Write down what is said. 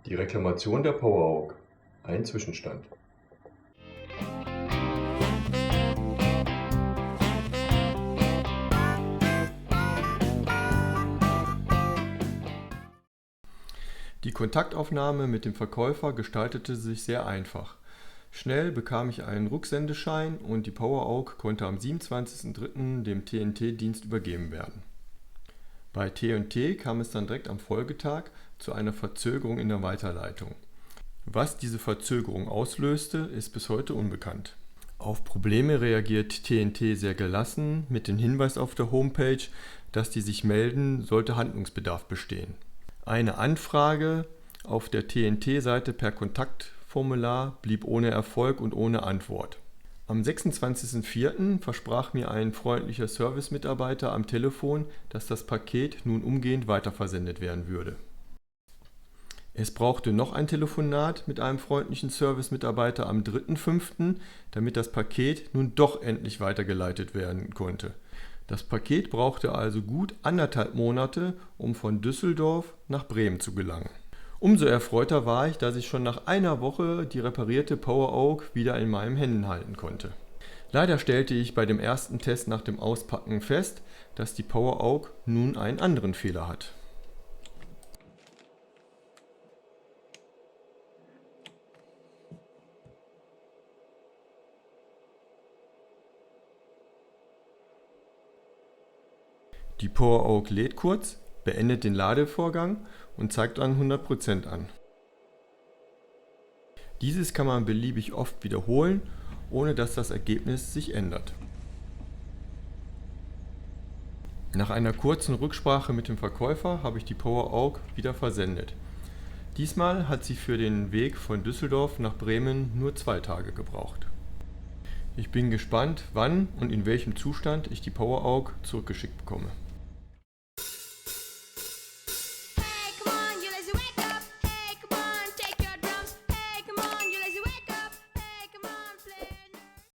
Die Reklamation der PowerAug. Ein Zwischenstand. Die Kontaktaufnahme mit dem Verkäufer gestaltete sich sehr einfach. Schnell bekam ich einen Rücksendeschein und die PowerAug konnte am 27.03. dem TNT-Dienst übergeben werden. Bei T&T kam es dann direkt am Folgetag zu einer Verzögerung in der Weiterleitung. Was diese Verzögerung auslöste, ist bis heute unbekannt. Auf Probleme reagiert TNT sehr gelassen mit dem Hinweis auf der Homepage, dass die sich melden, sollte Handlungsbedarf bestehen. Eine Anfrage auf der TNT-Seite per Kontaktformular blieb ohne Erfolg und ohne Antwort. Am 26.04. versprach mir ein freundlicher Service-Mitarbeiter am Telefon, dass das Paket nun umgehend weiterversendet werden würde. Es brauchte noch ein Telefonat mit einem freundlichen Service-Mitarbeiter am 3.05., damit das Paket nun doch endlich weitergeleitet werden konnte. Das Paket brauchte also gut 1,5 Monate, um von Düsseldorf nach Bremen zu gelangen. Umso erfreuter war ich, dass ich schon nach einer Woche die reparierte PowerAug wieder in meinen Händen halten konnte. Leider stellte ich bei dem ersten Test nach dem Auspacken fest, dass die PowerAug nun einen anderen Fehler hat. Die PowerAug lädt kurz, beendet den Ladevorgang und zeigt dann 100% an. Dieses kann man beliebig oft wiederholen, ohne dass das Ergebnis sich ändert. Nach einer kurzen Rücksprache mit dem Verkäufer habe ich die PowerAug wieder versendet. Diesmal hat sie für den Weg von Düsseldorf nach Bremen nur 2 Tage gebraucht. Ich bin gespannt, wann und in welchem Zustand ich die PowerAug zurückgeschickt bekomme.